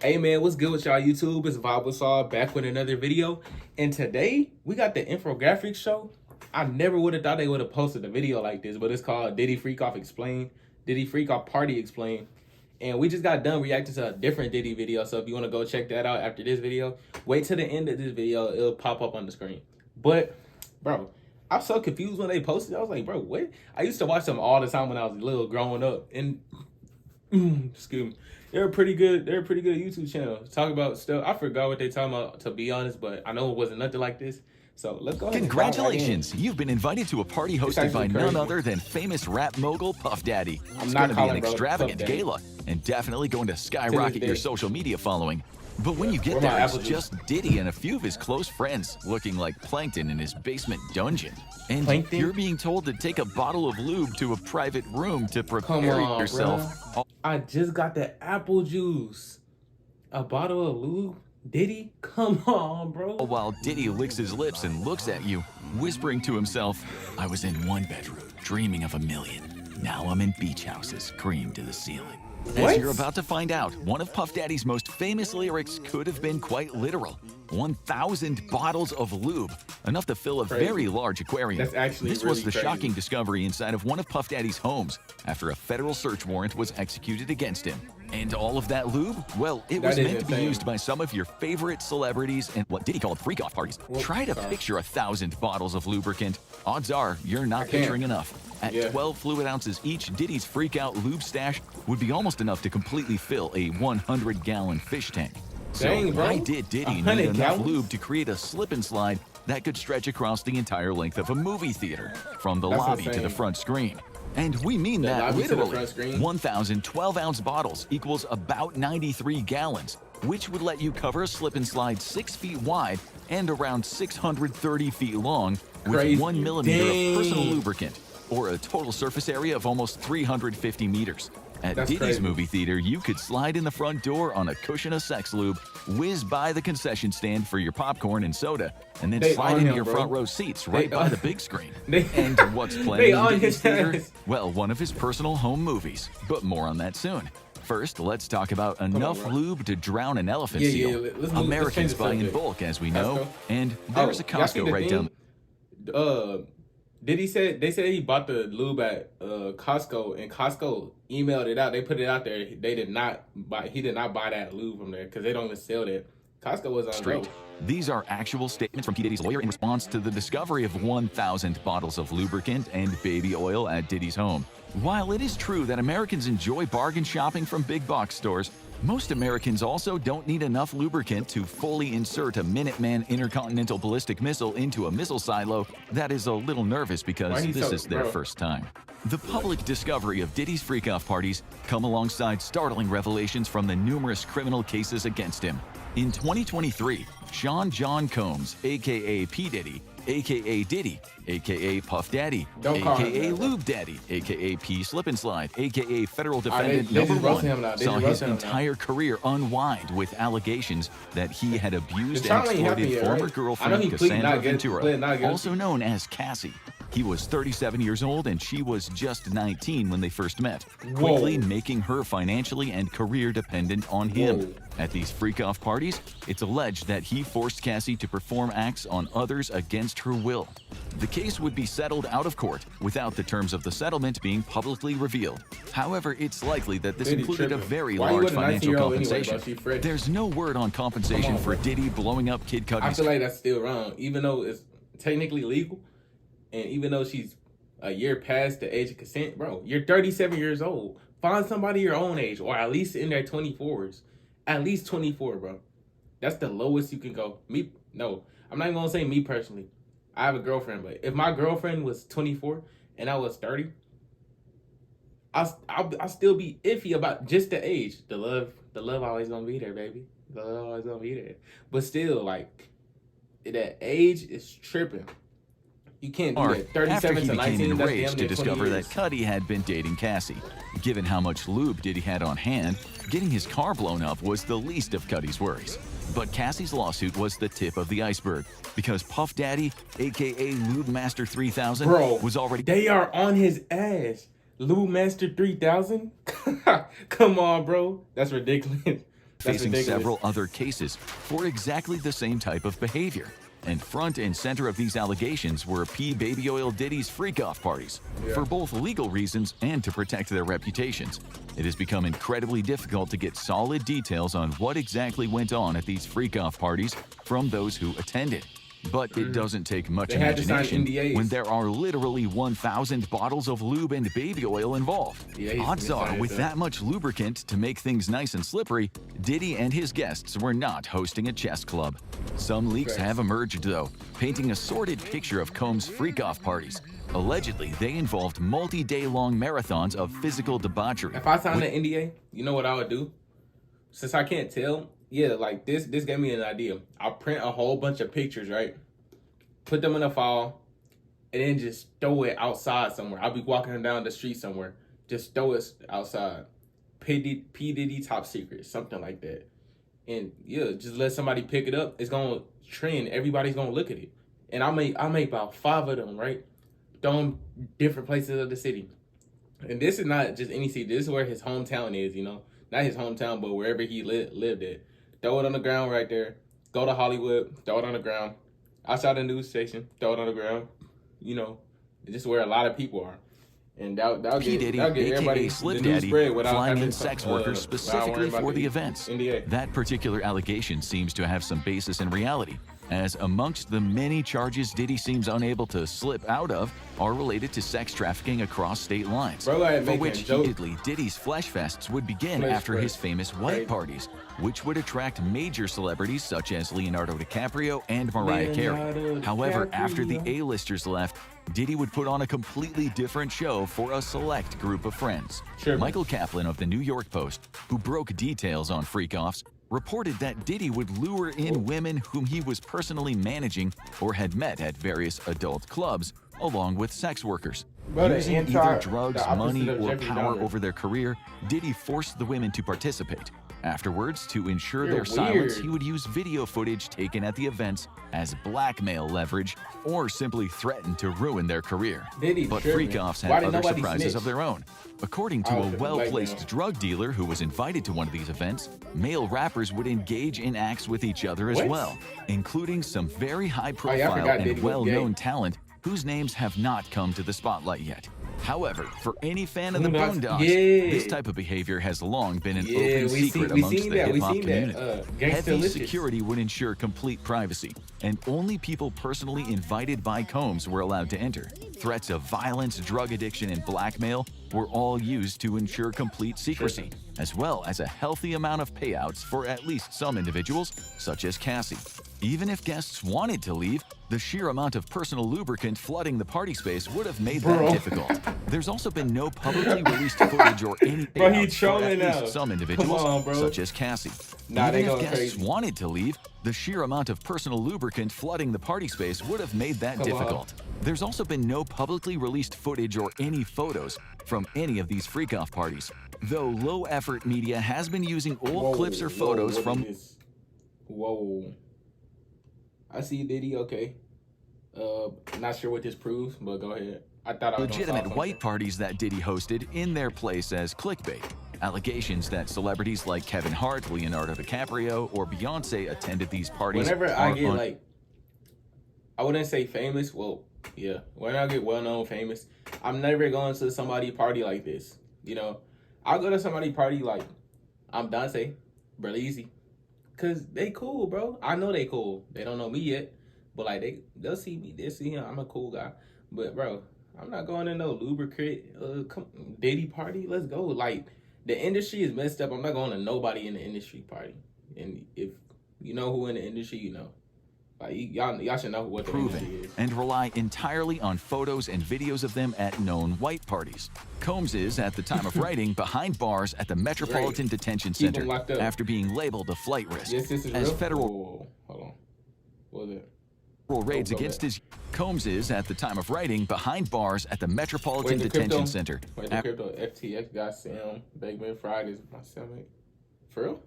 Hey man, what's good with y'all YouTube? It's Vibe with Saul back with another video. And today we got the Infographic Show. I never would have thought they would have posted a video like this, but it's called Diddy Freak Off Explain. Diddy Freak Off Party Explain. And we just got done reacting to a different Diddy video. So if you want to go check that out after this video, wait till the end of this video, it'll pop up on the screen. But bro, I'm so confused when they posted. I was like, bro, what? I used to watch them all the time when I was little growing up. And excuse me. They're a pretty good YouTube channel. Talk about stuff. I forgot what they talking about, to be honest, but I know it wasn't nothing like this. So let's go ahead. Congratulations! You've been invited to a party hosted by none other than famous rap mogul Puff Daddy. It's going to be an extravagant gala and definitely going to skyrocket your social media following. But when you get there, it's just Diddy and a few of his close friends looking like plankton in his basement dungeon. And you're being told to take a bottle of lube to a private room to prepare yourself. Bro. I just got the apple juice. A bottle of lube? Diddy? Come on, bro. While Diddy licks his lips and looks at you, whispering to himself, I was in one bedroom, dreaming of a million. Now I'm in beach houses, cream to the ceiling. As you're about to find out, one of Puff Daddy's most famous lyrics could have been quite literal. 1,000 bottles of lube, enough to fill a very large aquarium. That's actually This was the shocking discovery inside of one of Puff Daddy's homes after a federal search warrant was executed against him. And all of that lube? Well, it was meant to be used by some of your favorite celebrities and what Diddy called freak off parties. Try to picture 1,000 bottles of lubricant. Odds are you're not picturing enough. At 12 fluid ounces each, Diddy's freak out lube stash would be almost enough to completely fill a 100-gallon fish tank. So why did Diddy need enough lube to create a slip and slide that could stretch across the entire length of a movie theater, from the lobby to the front screen? And we mean that literally. 1,000 12-ounce bottles equals about 93 gallons, which would let you cover a slip and slide 6 feet wide and around 630 feet long with 1 millimeter of personal lubricant, or a total surface area of almost 350 meters. At Diddy's movie theater, you could slide in the front door on a cushion of sex lube, whiz by the concession stand for your popcorn and soda, and then slide into your front row seats right by the big screen. And what's playing in Diddy's theater? Well, one of his personal home movies, but more on that soon. First, let's talk about enough lube to drown an elephant seal. Americans buy in bulk, as we know, and there's a Costco right down. Diddy said they said he bought the lube at Costco, and Costco emailed it out. They put it out there. They did not buy. He did not buy that lube from there because they don't even sell that. Costco was on straight. These are actual statements from P. Diddy's lawyer in response to the discovery of 1,000 bottles of lubricant and baby oil at Diddy's home. While it is true that Americans enjoy bargain shopping from big box stores, most Americans also don't need enough lubricant to fully insert a Minuteman intercontinental ballistic missile into a missile silo that is a little nervous because this is their first time. The public discovery of Diddy's freak-off parties come alongside startling revelations from the numerous criminal cases against him. In 2023, Sean John Combs, a.k.a. P. Diddy, a.k.a. Diddy, a.k.a. Puff Daddy, a.k.a. Lube Daddy, a.k.a. P. Slip and Slide, a.k.a. Federal Defendant #1, saw his entire career unwind with allegations that he had abused and exploited former girlfriend Cassandra Ventura, also known as Cassie. He was 37 years old and she was just 19 when they first met, quickly making her financially and career dependent on him. At these freak-off parties, it's alleged that he forced Cassie to perform acts on others against her will. The case would be settled out of court without the terms of the settlement being publicly revealed. However, it's likely that this included a very large financial compensation. There's no word on compensation for Diddy blowing up Kid Cudi's. I feel like that's still wrong, even though it's technically legal. And even though she's a year past the age of consent, bro, you're 37 years old. Find somebody your own age, or at least in their 24s. At least 24, bro. That's the lowest you can go. No, I'm not even gonna say me personally. I have a girlfriend, but if my girlfriend was 24 and I was 30, I'll still be iffy about just the age. The love always gonna be there, baby. The love always gonna be there. But still, like, that age is tripping. You can't do that. 37 to 19, he became enraged to discover that Cudi had been dating Cassie. Given how much lube Diddy had on hand, getting his car blown up was the least of Cudi's worries. But Cassie's lawsuit was the tip of the iceberg, because Puff Daddy, aka Lube Master 3000, was already— They are on his ass. Lube Master 3000? Come on, bro. That's ridiculous. facing ridiculous. several other cases for exactly the same type of behavior. And front and center of these allegations were P. Baby Oil Diddy's freak-off parties, for both legal reasons and to protect their reputations. It has become incredibly difficult to get solid details on what exactly went on at these freak-off parties from those who attended. But it doesn't take much imagination when there are literally 1,000 bottles of lube and baby oil involved. Odds are, with that much lubricant to make things nice and slippery, Diddy and his guests were not hosting a chess club. Some leaks have emerged, though, painting a sordid picture of Combs' freak-off parties. Allegedly, they involved multi-day-long marathons of physical debauchery. If I signed an NDA, you know what I would do? Since I can't tell, like this gave me an idea. I'll print a whole bunch of pictures, right? Put them in a file, and then just throw it outside somewhere. I'll be walking down the street somewhere. Just throw it outside. P. Diddy top secret, something like that. And just let somebody pick it up. It's gonna trend. Everybody's gonna look at it. And I'll make about 5 of them, right? Throw them different places of the city. And this is not just any city. This is where his hometown is, you know? Not his hometown, but wherever he lived at. Throw it on the ground right there. Go to Hollywood, throw it on the ground. Outside the news station, throw it on the ground. You know, just where a lot of people are. And that'll P. get Diddy, everybody aka Slip the news Daddy, spread without flying having in sex workers specifically for the events. NDA. That particular allegation seems to have some basis in reality, as amongst the many charges Diddy seems unable to slip out of are related to sex trafficking across state lines, for which heatedly Diddy's flesh fests would begin after his famous white parties, which would attract major celebrities such as Leonardo DiCaprio and Mariah Carey. However, after the A-listers left, Diddy would put on a completely different show for a select group of friends. Michael Kaplan of the New York Post, who broke details on freak-offs, reported that Diddy would lure in women whom he was personally managing or had met at various adult clubs, along with sex workers. Using either drugs, money, or power over their career, Diddy forced the women to participate. Afterwards, to ensure their silence, he would use video footage taken at the events as blackmail leverage or simply threaten to ruin their career. But freak-offs had other surprises of their own. According to a well-placed drug dealer who was invited to one of these events, male rappers would engage in acts with each other as well, including some very high-profile and well-known talent whose names have not come to the spotlight yet. However, for any fan of the Boondocks, this type of behavior has long been an open secret amongst the hip-hop community. Heavy security would ensure complete privacy, and only people personally invited by Combs were allowed to enter. Threats of violence, drug addiction, and blackmail were all used to ensure complete secrecy, as well as a healthy amount of payouts for at least some individuals, such as Cassie. Even if guests wanted to leave, the sheer amount of personal lubricant flooding the party space would have made that difficult. There's also been no publicly released footage or any payouts for at least some individuals, such as Cassie. Even if guests wanted to leave, the sheer amount of personal lubricant flooding the party space would have made that difficult. There's also been no publicly released footage or any photos from any of these freak-off parties, though low-effort media has been using old clips or photos from... I see Diddy, okay. Not sure what this proves, but go ahead. I thought I was legitimate white parties that Diddy hosted in their place as clickbait. Allegations that celebrities like Kevin Hart, Leonardo DiCaprio, or Beyonce attended these parties. Whenever I get like, I wouldn't say famous, well, yeah. When I get well-known famous, I'm never going to somebody party like this. You know, I'll go to somebody party like, I'm Dante, Berlizzi. Cause they cool, bro. I know they cool. They don't know me yet, but like they'll see me. They'll see him. I'm a cool guy. But bro, I'm not going to no lubricant Diddy party. Let's go. Like the industry is messed up. I'm not going to nobody in the industry party. And if you know who in the industry, you know. Like y'all should know what the industry is. And rely entirely on photos and videos of them at known white parties. Combs is, at the time of writing, behind bars at the Metropolitan Detention Center after being labeled a flight risk. Yes, this is as real? federal Hold on. What was it? Raids against his... Combs is, at the time of writing, behind bars at the Metropolitan Detention Center. Wait, the crypto FTX got Sam Bankman Fridays my stomach. For real?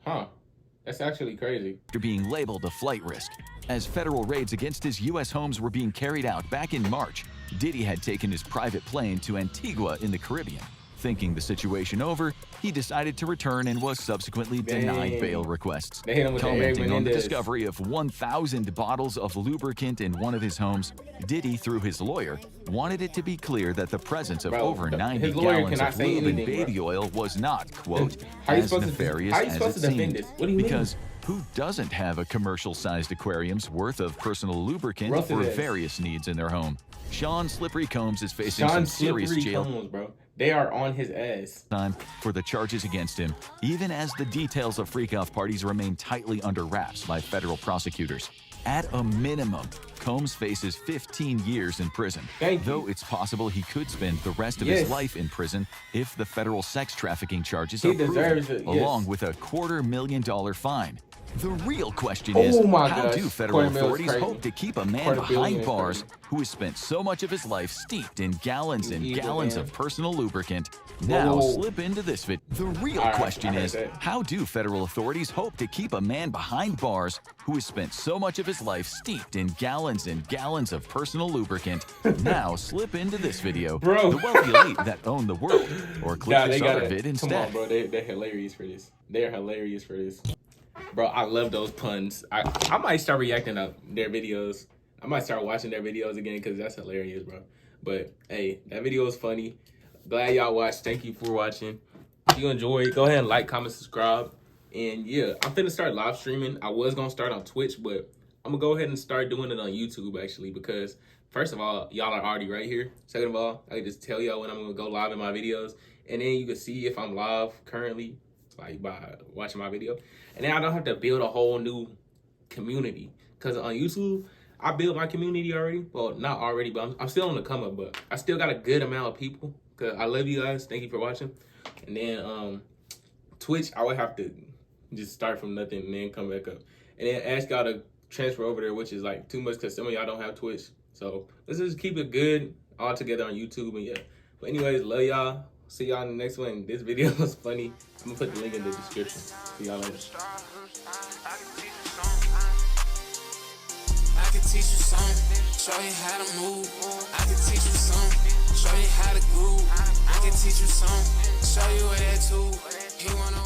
Huh. That's actually crazy. After being labeled a flight risk. As federal raids against his U.S. homes were being carried out back in March, Diddy had taken his private plane to Antigua in the Caribbean. Thinking the situation over, he decided to return and was subsequently denied bail requests. They hit him with the Eric Commenting on the Menendez. discovery of 1,000 bottles of lubricant in one of his homes, Diddy, through his lawyer, wanted it to be clear that the presence of over 90 his lawyer gallons cannot of say lube and anything, baby oil was not, quote, How you as supposed to- nefarious how you as supposed it to defend seemed. this? What do you mean? Because who doesn't have a commercial-sized aquarium's worth of personal lubricant Rough for it is. various needs in their home? Sean Slippery Combs is facing Sean some serious Slippery jail Combs, bro. They are on his ass. time for the charges against him, even as the details of freak-off parties remain tightly under wraps by federal prosecutors. At a minimum, Combs faces 15 years in prison, Thank you. though it's possible he could spend the rest of Yes. his life in prison if the federal sex trafficking charges He are proven, deserves it, yes. along with a $250,000 fine. The real question Oh is, my how gosh, do federal $250,000 is authorities crazy. hope to keep a man $250,000 behind is bars crazy. who has spent so much of his life steeped in gallons and Evil gallons man. of personal lubricant now Whoa. slip into this vid? The real All right, question I heard is, that. how do federal authorities hope to keep a man behind bars who has spent so much of his life steeped in gallons and gallons of personal lubricant now slip into this video? Bro. The wealthy elite that own the world. Or click Nah, this they other got vid it. Come instead. on, bro. They're hilarious for this. They're hilarious for this. Bro, I love those puns. I might start reacting to their videos. I might start watching their videos again because that's hilarious, bro. But, hey, that video was funny. Glad y'all watched. Thank you for watching. If you enjoyed, go ahead and like, comment, subscribe. And, yeah, I'm finna start live streaming. I was going to start on Twitch, but I'm going to go ahead and start doing it on YouTube, actually, because, first of all, y'all are already right here. Second of all, I can just tell y'all when I'm going to go live in my videos. And then you can see if I'm live currently, like by watching my video. And then I don't have to build a whole new community. Because on YouTube, I built my community already. Well, not already, but I'm still on the come up. But I still got a good amount of people. Because I love you guys. Thank you for watching. And then Twitch, I would have to just start from nothing and then come back up. And then ask y'all to transfer over there, which is like too much because some of y'all don't have Twitch. So let's just keep it good all together on YouTube. And yeah. But anyways, love y'all. See y'all in the next one. This video was funny. I'm gonna put the link in the description. See y'all later. I can teach you something, show you how to move. I can teach you something, show you how to groove. I can teach you something, show you where that too. He wanna